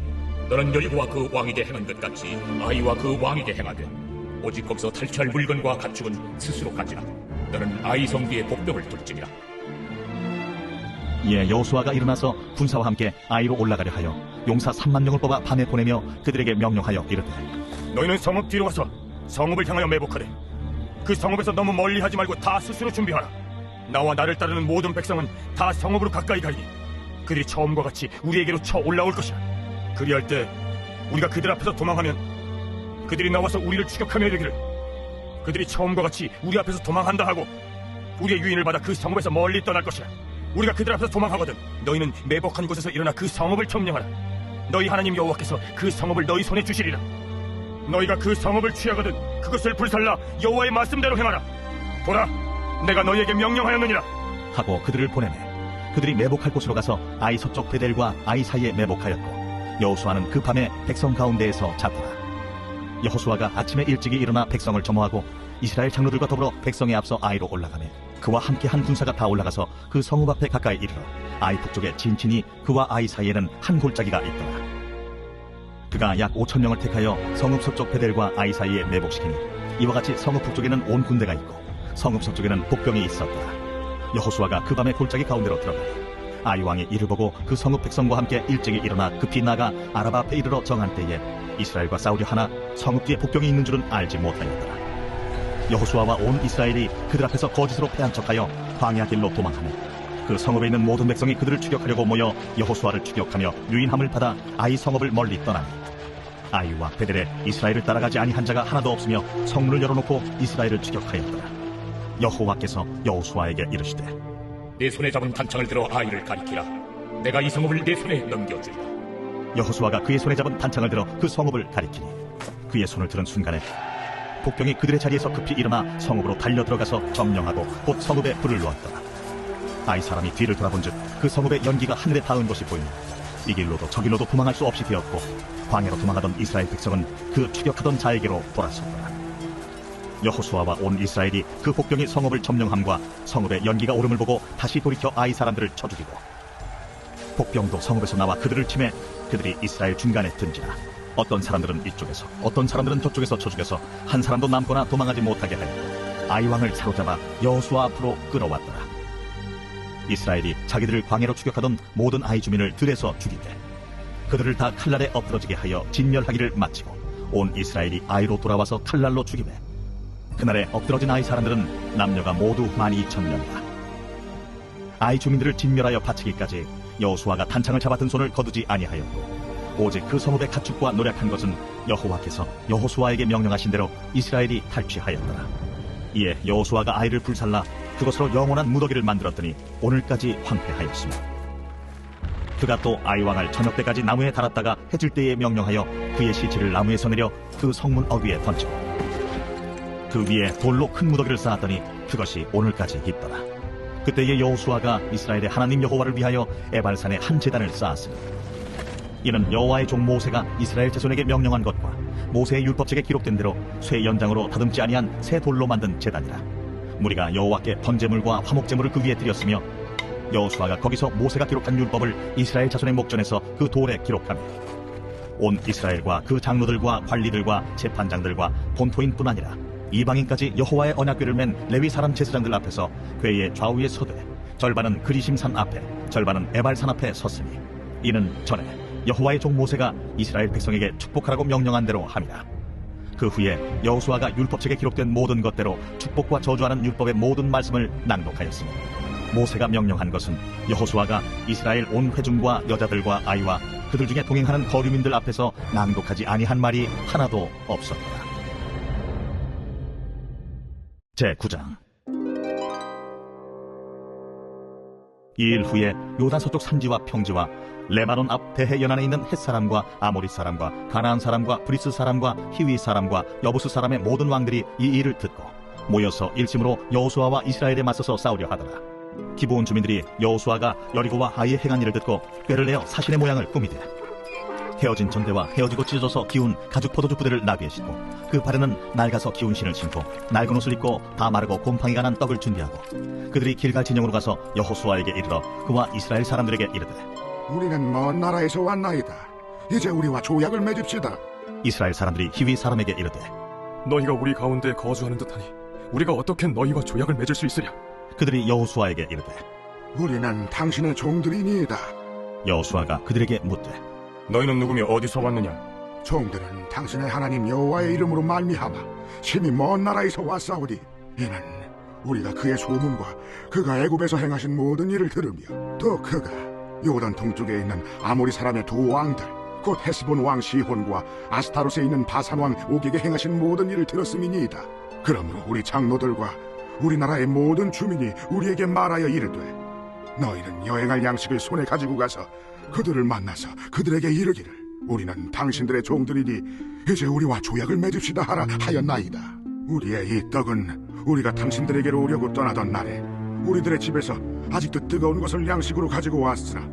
너는 여리고와 그 왕에게 행한 것 같이 아이와 그 왕에게 행하되 오직 거기서 탈취할 물건과 가축은 스스로 가지라. 너는 아이 성뒤에 복병을 둘지니라. 이에 여호수아가 일어나서 군사와 함께 아이로 올라가려 하여 용사 3만 명을 뽑아 밤에 보내며 그들에게 명령하여 이르되 너희는 성읍 뒤로 가서 성읍을 향하여 매복하되 그 성읍에서 너무 멀리 하지 말고 다 스스로 준비하라. 나와 나를 따르는 모든 백성은 다 성읍으로 가까이 가리니 그들이 처음과 같이 우리에게로 쳐 올라올 것이라. 그리할 때 우리가 그들 앞에서 도망하면 그들이 나와서 우리를 추격하며 이르기를 그들이 처음과 같이 우리 앞에서 도망한다 하고 우리의 유인을 받아 그 성읍에서 멀리 떠날 것이라. 우리가 그들 앞에서 도망하거든 너희는 매복한 곳에서 일어나 그 성읍을 점령하라. 너희 하나님 여호와께서 그 성읍을 너희 손에 주시리라. 너희가 그 성읍을 취하거든 그것을 불살라 여호와의 말씀대로 행하라. 보라, 내가 너희에게 명령하였느니라. 하고 그들을 보내매 그들이 매복할 곳으로 가서 아이 서쪽 베델과 아이 사이에 매복하였고 여호수아는 그 밤에 백성 가운데에서 자더라. 여호수아가 아침에 일찍이 일어나 백성을 점호하고 이스라엘 장로들과 더불어 백성에 앞서 아이로 올라가매 그와 함께 한 군사가 다 올라가서 그 성읍 앞에 가까이 이르러 아이 북쪽에 진친이 그와 아이 사이에는 한 골짜기가 있더라. 그가 약 5,000명을 택하여 성읍 서쪽 베델과 아이 사이에 매복시키니 이와 같이 성읍 북쪽에는 온 군대가 있고 성읍 서쪽에는 복병이 있었더라. 여호수아가 그 밤에 골짜기 가운데로 들어가니 아이 왕이 이를 보고 그 성읍 백성과 함께 일찍이 일어나 급히 나가 아라바 앞에 이르러 정한 때에 이스라엘과 싸우려 하나 성읍 뒤에 복병이 있는 줄은 알지 못하였더라. 여호수아와 온 이스라엘이 그들 앞에서 거짓으로 패한 척하여 광야 길로 도망하며 그 성읍에 있는 모든 백성이 그들을 추격하려고 모여 여호수아를 추격하며 유인함을 받아 아이 성읍을 멀리 떠나니 아이와 베델에 이스라엘을 따라가지 아니한 자가 하나도 없으며 성문을 열어놓고 이스라엘을 추격하였더라. 여호와께서 여호수아에게 이르시되 내 손에 잡은 단창을 들어 아이를 가리키라. 내가 이 성읍을 내 손에 넘겨주리라. 여호수아가 그의 손에 잡은 단창을 들어 그 성읍을 가리키니 그의 손을 들은 순간에 복병이 그들의 자리에서 급히 일어나 성읍으로 달려 들어가서 점령하고 곧 성읍에 불을 놓았더라. 아이 사람이 뒤를 돌아본즉 그 성읍의 연기가 하늘에 닿은 것이 보이니 이 길로도 저 길로도 도망할 수 없이 되었고 광야로 도망하던 이스라엘 백성은 그 추격하던 자에게로 돌아섰더라. 여호수아와 온 이스라엘이 그 복병이 성읍을 점령함과 성읍의 연기가 오름을 보고 다시 돌이켜 아이 사람들을 쳐 죽이고 복병도 성읍에서 나와 그들을 치매 그들이 이스라엘 중간에 든지라. 어떤 사람들은 이쪽에서 어떤 사람들은 저쪽에서 쳐 죽여서 한 사람도 남거나 도망하지 못하게 하여 아이 왕을 사로잡아 여호수아 앞으로 끌어왔더라. 이스라엘이 자기들을 광야로 추격하던 모든 아이 주민을 들에서 죽이되 그들을 다 칼날에 엎드러지게 하여 진멸하기를 마치고 온 이스라엘이 아이로 돌아와서 칼날로 죽이매 그날에 엎드러진 아이 사람들은 남녀가 모두 12,000명이라. 아이 주민들을 진멸하여 바치기까지 여호수아가 단창을 잡아든 손을 거두지 아니하였고 오직 그 성읍의 가축과 노략한 것은 여호와께서 여호수아에게 명령하신 대로 이스라엘이 탈취하였더라. 이에 여호수아가 아이를 불살라 그것으로 영원한 무더기를 만들었더니 오늘까지 황폐하였으며 그가 또 아이 왕을 저녁 때까지 나무에 달았다가 해질 때에 명령하여 그의 시체를 나무에서 내려 그 성문 어귀에 던지고 그 위에 돌로 큰 무더기를 쌓았더니 그것이 오늘까지 있더라. 그때에 여호수아가 이스라엘의 하나님 여호와를 위하여 에발산에 한 제단을 쌓았으니 이는 여호와의 종 모세가 이스라엘 자손에게 명령한 것과 모세의 율법책에 기록된 대로 쇠 연장으로 다듬지 아니한 새 돌로 만든 제단이라. 무리가 여호와께 번제물과 화목제물을 그 위에 드렸으며 여호수아가 거기서 모세가 기록한 율법을 이스라엘 자손의 목전에서 그 돌에 기록하며 온 이스라엘과 그 장로들과 관리들과 재판장들과 본토인뿐 아니라 이방인까지 여호와의 언약궤를 맨 레위 사람 제사장들 앞에서 궤의 좌우에 서되 절반은 그리심산 앞에 절반은 에발산 앞에 섰으니 이는 전에 여호와의 종 모세가 이스라엘 백성에게 축복하라고 명령한 대로 함이라. 그 후에 여호수아가 율법책에 기록된 모든 것대로 축복과 저주하는 율법의 모든 말씀을 낭독하였으니 모세가 명령한 것은 여호수아가 이스라엘 온 회중과 여자들과 아이와 그들 중에 동행하는 거류민들 앞에서 낭독하지 아니한 말이 하나도 없었더라. 제9장. 이 일 후에 요단 서쪽 산지와 평지와 레바논 앞 대해 연안에 있는 헷 사람과 아모리 사람과 가나안 사람과 브리스 사람과 히위 사람과 여부스 사람의 모든 왕들이 이 일을 듣고 모여서 일심으로 여호수아와 이스라엘에 맞서서 싸우려 하더라. 기브온 주민들이 여호수아가 여리고와 하이에 행한 일을 듣고 꾀를 내어 사신의 모양을 꾸미되 헤어진 전대와 헤어지고 찢어져서 기운 가죽 포도주 부대를 나비에 싣고 그 발에는 낡아서 기운 신을 신고 낡은 옷을 입고 다 마르고 곰팡이가 난 떡을 준비하고 그들이 길갈 진영으로 가서 여호수아에게 이르러 그와 이스라엘 사람들에게 이르되 우리는 먼 나라에서 왔나이다. 이제 우리와 조약을 맺읍시다. 이스라엘 사람들이 히위 사람에게 이르되 너희가 우리 가운데 거주하는 듯하니 우리가 어떻게 너희와 조약을 맺을 수 있으랴? 그들이 여호수아에게 이르되 우리는 당신의 종들이니이다. 여호수아가 그들에게 묻되 너희는 누구며 어디서 왔느냐? 종들은 당신의 하나님 여호와의 이름으로 말미암아 심히 먼 나라에서 왔사오니 이는 우리가 그의 소문과 그가 애굽에서 행하신 모든 일을 들으며 또 그가 요단 동쪽에 있는 아모리 사람의 두 왕들 곧 헤스본 왕 시혼과 아스타롯에 있는 바산 왕 옥에게 행하신 모든 일을 들었음이니이다. 그러므로 우리 장로들과 우리나라의 모든 주민이 우리에게 말하여 이르되 너희는 여행할 양식을 손에 가지고 가서 그들을 만나서 그들에게 이르기를 우리는 당신들의 종들이니 이제 우리와 조약을 맺읍시다 하라 하였나이다. 우리의 이 떡은 우리가 당신들에게로 오려고 떠나던 날에 우리들의 집에서 아직도 뜨거운 것을 양식으로 가지고 왔으나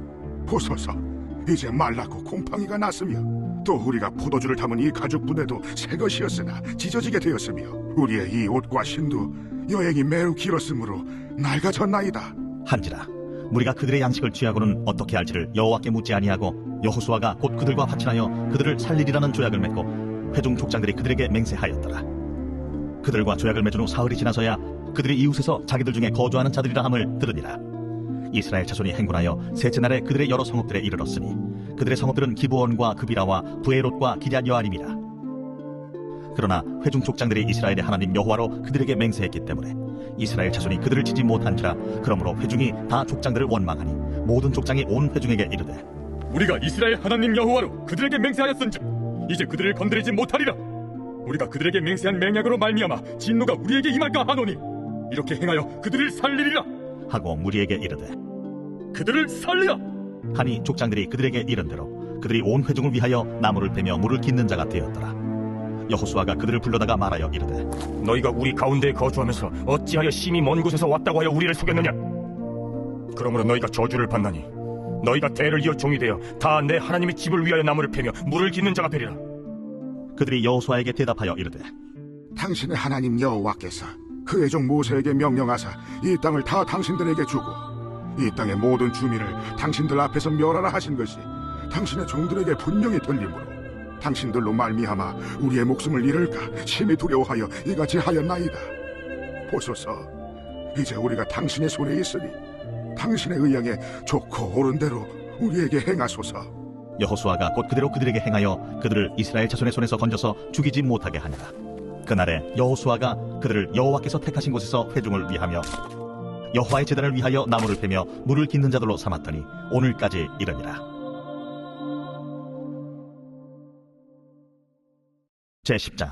보소서 이제 말랐고 곰팡이가 났으며 또 우리가 포도주를 담은 이 가죽 부대도 새 것이었으나 찢어지게 되었으며 우리의 이 옷과 신도 여행이 매우 길었으므로 낡아졌나이다 한지라 무리가 그들의 양식을 취하고는 어떻게 할지를 여호와께 묻지 아니하고 여호수아가 곧 그들과 화친하여 그들을 살리리라는 조약을 맺고 회중 족장들이 그들에게 맹세하였더라. 그들과 조약을 맺은 후 사흘이 지나서야 그들이 이웃에서 자기들 중에 거주하는 자들이라 함을 들으니라. 이스라엘 자손이 행군하여 셋째 날에 그들의 여러 성읍들에 이르렀으니 그들의 성읍들은 기브온과 그비라와 부에롯과 기럇 여아림이라. 그러나 회중 족장들이 이스라엘의 하나님 여호와로 그들에게 맹세했기 때문에 이스라엘 자손이 그들을 치지 못한지라. 그러므로 회중이 다 족장들을 원망하니 모든 족장이 온 회중에게 이르되 우리가 이스라엘 하나님 여호와로 그들에게 맹세하였은즉 이제 그들을 건드리지 못하리라. 우리가 그들에게 맹세한 맹약으로 말미암아 진노가 우리에게 임할까 하노니 이렇게 행하여 그들을 살리리라 하고 무리에게 이르되 그들을 살리라 하니 족장들이 그들에게 이른 대로 그들이 온 회중을 위하여 나무를 베며 물을 깃는 자가 되었더라. 여호수아가 그들을 불러다가 말하여 이르되 너희가 우리 가운데에 거주하면서 어찌하여 심히 먼 곳에서 왔다고 하여 우리를 속였느냐? 그러므로 너희가 저주를 받나니 너희가 대를 이어 종이 되어 다 내 하나님의 집을 위하여 나무를 패며 물을 깃는 자가 되리라. 그들이 여호수아에게 대답하여 이르되 당신의 하나님 여호와께서 그의 종 모세에게 명령하사 이 땅을 다 당신들에게 주고 이 땅의 모든 주민을 당신들 앞에서 멸하라 하신 것이 당신의 종들에게 분명히 들리므로 당신들로 말미암아 우리의 목숨을 잃을까 심히 두려워하여 이같이 하였나이다. 보소서, 이제 우리가 당신의 손에 있으니 당신의 의향에 좋고 옳은 대로 우리에게 행하소서. 여호수아가 곧 그대로 그들에게 행하여 그들을 이스라엘 자손의 손에서 건져서 죽이지 못하게 하니라. 그날에 여호수아가 그들을 여호와께서 택하신 곳에서 회중을 위하며 여호와의 제단을 위하여 나무를 패며 물을 깃는 자들로 삼았더니 오늘까지 이르니라. 제10장.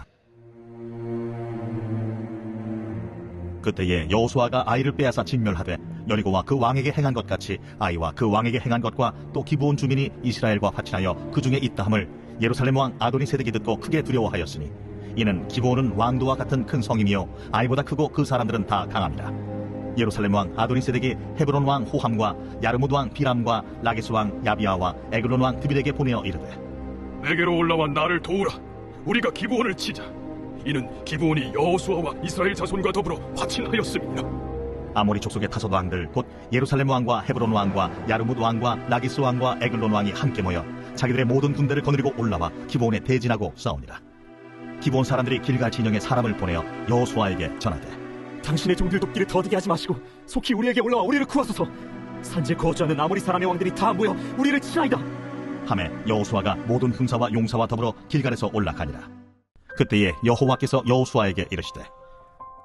그때에 여호수아가 아이를 빼앗아 진멸하되 여리고와 그 왕에게 행한 것 같이 아이와 그 왕에게 행한 것과 또 기브온 주민이 이스라엘과 화친하여 그 중에 있다함을 예루살렘 왕 아도니세덱이 듣고 크게 두려워하였으니 이는 기브온은 왕도와 같은 큰 성임이요 아이보다 크고 그 사람들은 다 강함이라. 예루살렘 왕 아도니세덱이 헤브론 왕 호함과 야르무드 왕 비람과 라기스 왕 야비아와 에글론 왕 드빌에게 보내어 이르되 내게로 올라와 나를 도우라. 우리가 기브온을 치자. 이는 기브온이 여호수아와 이스라엘 자손과 더불어 화친하였음이니라. 아모리 족속의 다섯 왕들 곧 예루살렘 왕과 헤브론 왕과 야르무드 왕과 라기스 왕과 에글론 왕이 함께 모여 자기들의 모든 군대를 거느리고 올라와 기브온에 대진하고 싸우니라. 기브온 사람들이 길갈 진영에 사람을 보내어 여호수아에게 전하되 당신의 종들 돕기를 더디게 하지 마시고 속히 우리에게 올라와 우리를 구하소서. 산지에 거주하는 아모리 사람의 왕들이 다 모여 우리를 치나이다. 하매 여호수아가 모든 흥사와 용사와 더불어 길갈에서 올라가니라. 그때에 여호와께서 여호수아에게 이르시되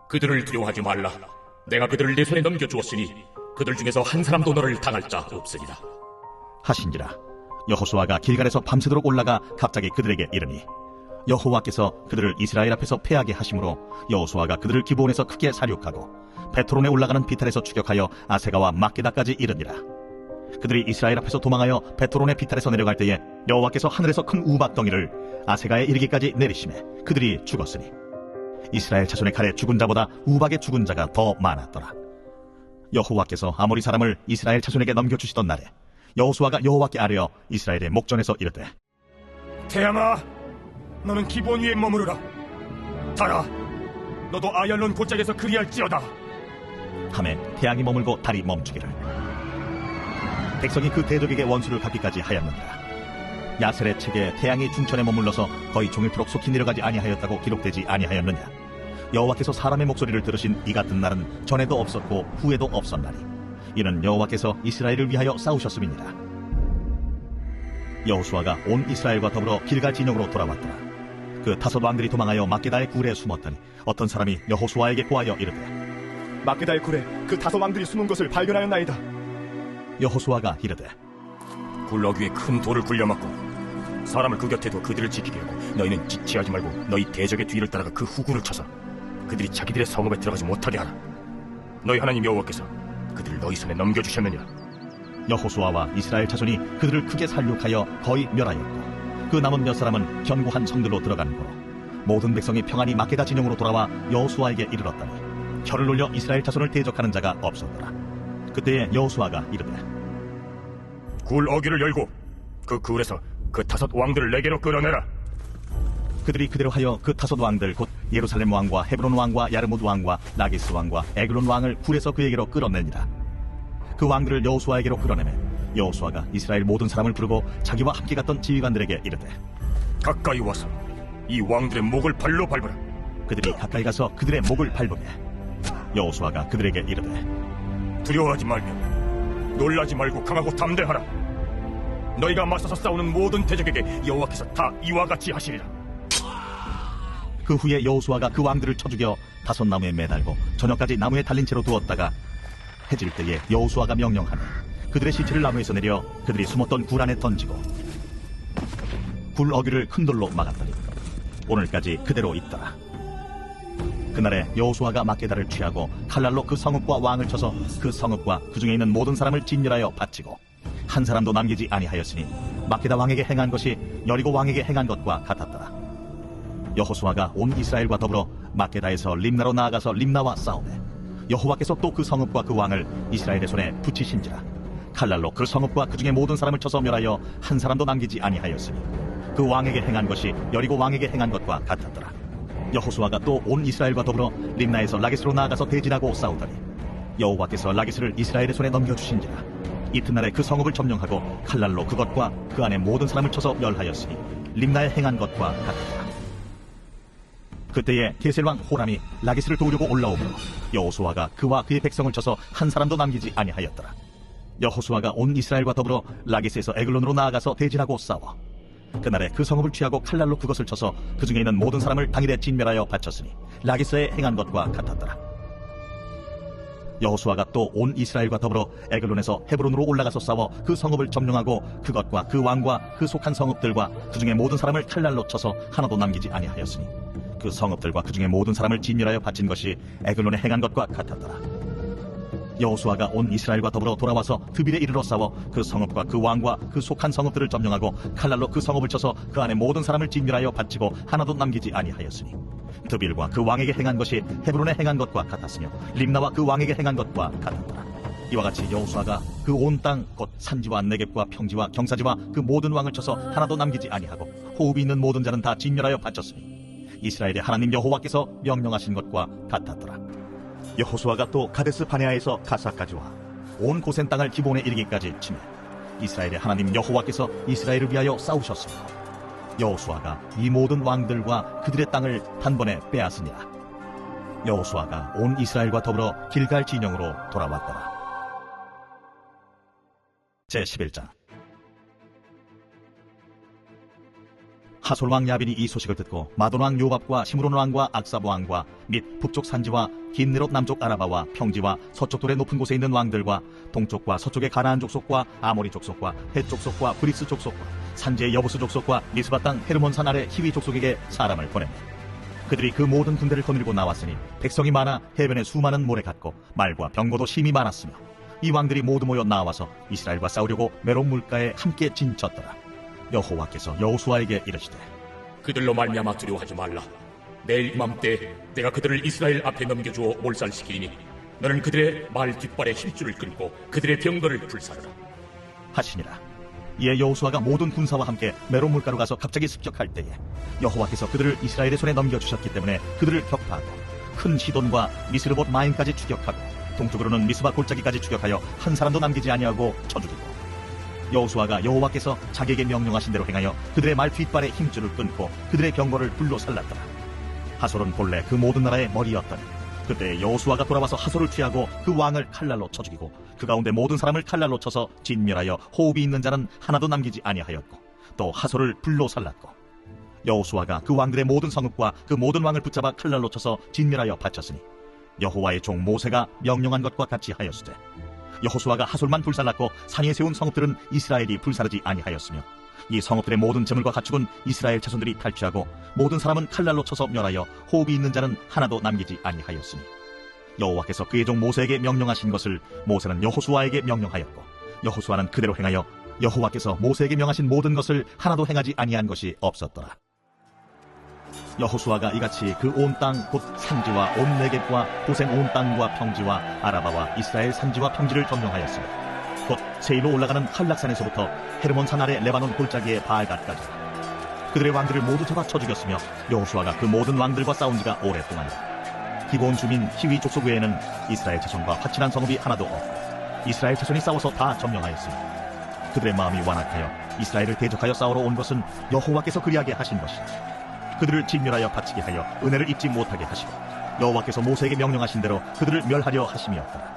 그들을 두려워하지 말라. 내가 그들을 내 손에 넘겨주었으니 그들 중에서 한 사람도 너를 당할 자 없으리라 하신지라. 여호수아가 길갈에서 밤새도록 올라가 갑자기 그들에게 이르니 여호와께서 그들을 이스라엘 앞에서 패하게 하심으로 여호수아가 그들을 기브온에서 크게 사륙하고 베트론에 올라가는 비탈에서 추격하여 아세가와 막게다까지 이르니라. 그들이 이스라엘 앞에서 도망하여 베트론의 비탈에서 내려갈 때에 여호와께서 하늘에서 큰 우박덩이를 아세가에 이르기까지 내리심에 그들이 죽었으니 이스라엘 자손의 칼에 죽은 자보다 우박에 죽은 자가 더 많았더라. 여호와께서 아모리 사람을 이스라엘 자손에게 넘겨주시던 날에 여호수아가 여호와께 아뢰어 이스라엘의 목전에서 이르되 태양아, 너는 기브온 위에 머무르라. 달아, 너도 아얄론 곧장에서 그리할지어다. 하매 태양이 머물고 달이 멈추기를 백성이 그 대적에게 원수를 갚기까지 하였느니라. 야셀의 책에 태양이 중천에 머물러서 거의 종일토록 속히 내려가지 아니하였다고 기록되지 아니하였느냐. 여호와께서 사람의 목소리를 들으신 이 같은 날은 전에도 없었고 후에도 없었나니 이는 여호와께서 이스라엘을 위하여 싸우셨음이니라. 여호수아가 온 이스라엘과 더불어 길갈 진영으로 돌아왔더라. 그 다섯 왕들이 도망하여 막게다의 굴에 숨었더니 어떤 사람이 여호수아에게 고하여 이르되 막게다의 굴에 그 다섯 왕들이 숨은 것을 발견하였나이다. 여호수아가 이르되 굴럭 위에 큰 돌을 굴려막고 사람을 그 곁에 둬 그들을 지키게 하고 너희는 지체하지 말고 너희 대적의 뒤를 따라가 그 후군을 쳐서 그들이 자기들의 성읍에 들어가지 못하게 하라. 너희 하나님 여호와께서 그들을 너희 손에 넘겨주셨느니라. 여호수아와 이스라엘 자손이 그들을 크게 살육하여 거의 멸하였고 그 남은 몇 사람은 견고한 성들로 들어간 거로 모든 백성이 평안히 막게다 진영으로 돌아와 여호수아에게 이르렀더니 혀를 올려 이스라엘 자손을 대적하는 자가 없었더라. 그때에 여호수아가 이르되 굴 어귀를 열고 그 굴에서 그 다섯 왕들을 내게로 끌어내라. 그들이 그대로 하여 그 다섯 왕들 곧 예루살렘 왕과 헤브론 왕과 야르무드 왕과 라기스 왕과 에글론 왕을 굴에서 그에게로 끌어내니라. 그 왕들을 여호수아에게로 끌어내매 여호수아가 이스라엘 모든 사람을 부르고 자기와 함께 갔던 지휘관들에게 이르되 가까이 와서 이 왕들의 목을 발로 밟으라. 그들이 가까이 가서 그들의 목을 밟으매 여호수아가 그들에게 이르되 두려워하지 말며 놀라지 말고 강하고 담대하라. 너희가 맞서서 싸우는 모든 대적에게 여호와께서 다 이와 같이 하시리라. 그 후에 여호수아가 그 왕들을 쳐 죽여 다섯 나무에 매달고 저녁까지 나무에 달린 채로 두었다가 해질 때에 여호수아가 명령하며 그들의 시체를 나무에서 내려 그들이 숨었던 굴 안에 던지고 굴 어귀를 큰 돌로 막았더니 오늘까지 그대로 있더라. 그날에 여호수아가 막게다를 취하고 칼날로 그 성읍과 왕을 쳐서 그 성읍과 그 중에 있는 모든 사람을 진멸하여 바치고 한 사람도 남기지 아니하였으니 마케다 왕에게 행한 것이 여리고 왕에게 행한 것과 같았더라. 여호수아가 온 이스라엘과 더불어 마케다에서 림나로 나아가서 림나와 싸우매 여호와께서 또 그 성읍과 그 왕을 이스라엘의 손에 붙이신지라. 칼날로 그 성읍과 그 중에 모든 사람을 쳐서 멸하여 한 사람도 남기지 아니하였으니 그 왕에게 행한 것이 여리고 왕에게 행한 것과 같았더라. 여호수아가 또 온 이스라엘과 더불어 림나에서 라기스로 나아가서 대진하고 싸우더니 여호와께서 라기스를 이스라엘의 손에 넘겨주신지라. 이튿날에 그 성읍을 점령하고 칼날로 그것과 그 안에 모든 사람을 쳐서 멸하였으니 림나에 행한 것과 같았더라. 그때에 게셀왕 호람이 라기스를 도우려고 올라오므로 여호수아가 그와 그의 백성을 쳐서 한 사람도 남기지 아니하였더라. 여호수아가 온 이스라엘과 더불어 라기스에서 에글론으로 나아가서 대진하고 싸워 그날에 그 성읍을 취하고 칼날로 그것을 쳐서 그 중에 있는 모든 사람을 당일에 진멸하여 바쳤으니 라기스에 행한 것과 같았더라. 여호수아가 또 온 이스라엘과 더불어 에글론에서 헤브론으로 올라가서 싸워 그 성읍을 점령하고 그것과 그 왕과 그 속한 성읍들과 그 중에 모든 사람을 칼날로 쳐서 하나도 남기지 아니하였으니 그 성읍들과 그 중에 모든 사람을 진멸하여 바친 것이 에글론에 행한 것과 같았더라. 여호수아가 온 이스라엘과 더불어 돌아와서 드빌에 이르러 싸워 그 성읍과 그 왕과 그 속한 성읍들을 점령하고 칼날로 그 성읍을 쳐서 그 안에 모든 사람을 진멸하여 바치고 하나도 남기지 아니하였으니 드빌과 그 왕에게 행한 것이 헤브론에 행한 것과 같았으며 림나와 그 왕에게 행한 것과 같았더라. 이와 같이 여호수아가 그 온 땅 곧 산지와 내겝과 평지와 경사지와 그 모든 왕을 쳐서 하나도 남기지 아니하고 호흡이 있는 모든 자는 다 진멸하여 바쳤으니 이스라엘의 하나님 여호와께서 명령하신 것과 같았더라. 여호수아가 또 가데스 바네아에서 가사까지 와 온 고센 땅을 기본에 이르기까지 치매 이스라엘의 하나님 여호와께서 이스라엘을 위하여 싸우셨으며 여호수아가 이 모든 왕들과 그들의 땅을 단번에 빼앗으니라. 여호수아가 온 이스라엘과 더불어 길갈 진영으로 돌아왔더라. 제11장. 하솔왕 야빈이 이 소식을 듣고 마돈왕 요밥과 시므론 왕과 악사부 왕과 및 북쪽 산지와 긴네롯 남쪽 아라바와 평지와 서쪽 돌의 높은 곳에 있는 왕들과 동쪽과 서쪽의 가나안 족속과 아모리 족속과 헷 족속과 브리스 족속과 산지의 여부스 족속과 미스바 땅 헤르몬산 아래 히위 족속에게 사람을 보냈네. 그들이 그 모든 군대를 거느리고 나왔으니 백성이 많아 해변에 수많은 모래 같고 말과 병거도 심히 많았으며 이 왕들이 모두 모여 나와서 이스라엘과 싸우려고 메론 물가에 함께 진쳤더라. 여호와께서 여호수아에게 이르시되 그들로 말미암아 두려워하지 말라. 내일 이맘때 내가 그들을 이스라엘 앞에 넘겨주어 몰살시키리니 너는 그들의 말 뒷발에 힘줄을 끊고 그들의 병거를 불사르라 하시니라. 이에 여호수아가 모든 군사와 함께 메론 물가로 가서 갑자기 습격할 때에 여호와께서 그들을 이스라엘의 손에 넘겨주셨기 때문에 그들을 격파하고 큰 시돈과 미스르봇 마임까지 추격하고 동쪽으로는 미스바 골짜기까지 추격하여 한 사람도 남기지 아니하고 쳐 죽이고 여호수아가 여호와께서 자기에게 명령하신 대로 행하여 그들의 말 뒷발에 힘줄을 끊고 그들의 병거를 불로 살랐더라. 하솔은 본래 그 모든 나라의 머리였더니 그때 여호수아가 돌아와서 하솔을 취하고 그 왕을 칼날로 쳐 죽이고 그 가운데 모든 사람을 칼날로 쳐서 진멸하여 호흡이 있는 자는 하나도 남기지 아니하였고 또 하솔을 불로 살랐고 여호수아가 그 왕들의 모든 성읍과 그 모든 왕을 붙잡아 칼날로 쳐서 진멸하여 바쳤으니 여호와의 종 모세가 명령한 것과 같이 하였으되 여호수아가 하솔만 불살랐고 산 위에 세운 성읍들은 이스라엘이 불사르지 아니하였으며 이 성읍들의 모든 재물과 가축은 이스라엘 자손들이 탈취하고 모든 사람은 칼날로 쳐서 멸하여 호흡이 있는 자는 하나도 남기지 아니하였으니 여호와께서 그의 종 모세에게 명령하신 것을 모세는 여호수아에게 명령하였고 여호수아는 그대로 행하여 여호와께서 모세에게 명하신 모든 것을 하나도 행하지 아니한 것이 없었더라. 여호수아가 이같이 그 온 땅 곧 산지와 온 네겝과 고센 온 땅과 평지와 아라바와 이스라엘 산지와 평지를 점령하였으며 곧 세일로 올라가는 한락산에서부터 헤르몬산 아래 레바논 골짜기의 바알갓까지 그들의 왕들을 모두 잡아 쳐 죽였으며 여호수아가 그 모든 왕들과 싸운 지가 오랫동안이라. 기본 주민 히위 족속 외에는 이스라엘 자손과 확실한 성읍이 하나도 없고 이스라엘 자손이 싸워서 다 점령하였으며 그들의 마음이 완악하여 이스라엘을 대적하여 싸우러 온 것은 여호와께서 그리하게 하신 것이니 그들을 진멸하여 바치게 하여 은혜를 입지 못하게 하시고 여호와께서 모세에게 명령하신 대로 그들을 멸하려 하심이었더라.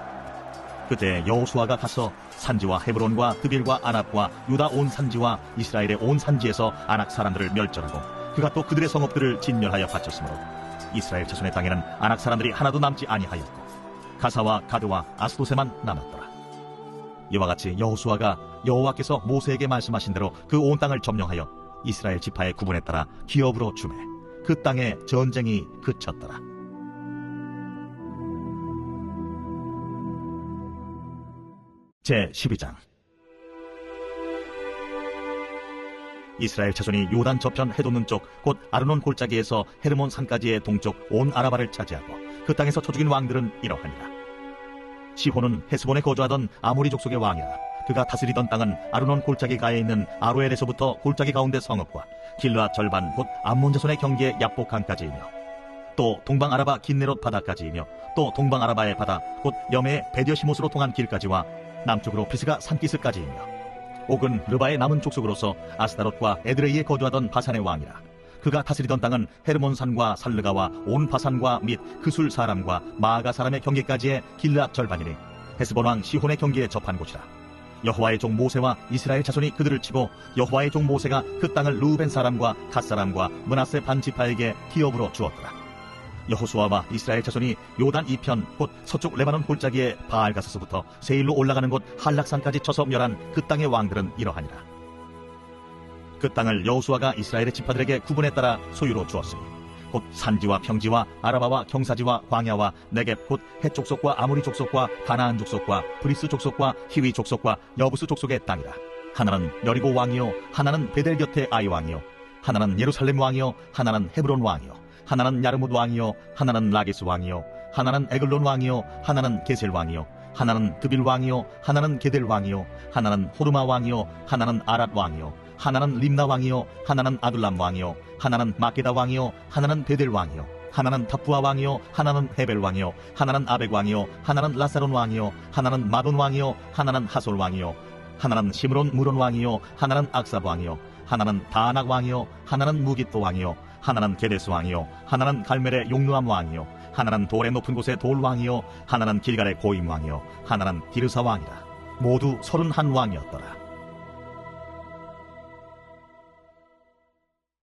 그때 여호수아가 가서 산지와 헤브론과 드빌과 아납과 유다 온 산지와 이스라엘의 온 산지에서 아낙 사람들을 멸절하고 그가 또 그들의 성읍들을 진멸하여 바쳤으므로 이스라엘 자손의 땅에는 아낙 사람들이 하나도 남지 아니하였고 가사와 가드와 아스도세만 남았더라. 이와 같이 여호수아가 여호와께서 모세에게 말씀하신 대로 그 온 땅을 점령하여 이스라엘 지파의 구분에 따라 기업으로 주매 그 땅에 전쟁이 그쳤더라. 제12장. 이스라엘 자손이 요단 저편 해돋는 쪽 곧 아르논 골짜기에서 헤르몬 산까지의 동쪽 온 아라바를 차지하고 그 땅에서 쳐 죽인 왕들은 이러하니라. 시혼은 헤스본에 거주하던 아모리 족속의 왕이라. 그가 다스리던 땅은 아르논 골짜기 가에 있는 아로엘에서부터 골짜기 가운데 성읍과 길르앗 절반 곧 암몬 자손의 경계 야복강까지이며 또 동방 아라바 긴네롯 바다까지이며 또 동방 아라바의 바다 곧 염해의 베디어시못으로 통한 길까지와 남쪽으로 피스가 산기스까지이며 옥은 르바의 남은 족속으로서 아스타롯과 에드레이에 거주하던 바산의 왕이라. 그가 다스리던 땅은 헤르몬산과 살르가와 온 바산과 및 그술 사람과 마아가 사람의 경계까지의 길르앗 절반이니 헤스본 왕 시혼의 경계에 접한 곳이라. 여호와의 종 모세와 이스라엘 자손이 그들을 치고 여호와의 종 모세가 그 땅을 루벤 사람과 갓 사람과 므낫세 반 지파에게 기업으로 주었더라. 여호수아와 이스라엘 자손이 요단 이편 곧 서쪽 레바논 골짜기의 바알가스서부터 세일로 올라가는 곳 한락산까지 쳐서 멸한 그 땅의 왕들은 이러하니라. 그 땅을 여호수아가 이스라엘의 지파들에게 구분에 따라 소유로 주었으니 곧 산지와 평지와 아라바와 경사지와 광야와 네겝 곧 헷 족속과 아모리 족속과 가나안 족속과 브리스 족속과 히위 족속과 여부스 족속의 땅이라. 하나는 여리고 왕이요 하나는 베델 곁의 아이 왕이요 하나는 예루살렘 왕이요 하나는 헤브론 왕이요 하나는 야르뭇 왕이요 하나는 라게스 왕이요 하나는 에글론 왕이요 하나는 게셀 왕이요 하나는 드빌 왕이요 하나는 게델 왕이요 하나는 호르마 왕이요 하나는 아랏 왕이요 하나는 림나 왕이요 하나는 아둘람 왕이요 하나는 마게다 왕이요 하나는 베델 왕이요 하나는 타푸아 왕이요 하나는 헤벨 왕이요 하나는 아벡 왕이요 하나는 라사론 왕이요 하나는 마돈 왕이요 하나는 하솔 왕이요 하나는 시므론 무론 왕이요 하나는 악삽 왕이요 하나는 다낙 왕이요 하나는 무깃도 왕이요 하나는 게데스 왕이요 하나는 갈멜의 용루암 왕이요 하나는 돌의 높은 곳의 돌 왕이요 하나는 길갈의 고임 왕이요 하나는 디르사 왕이라. 모두 31 왕이었더라.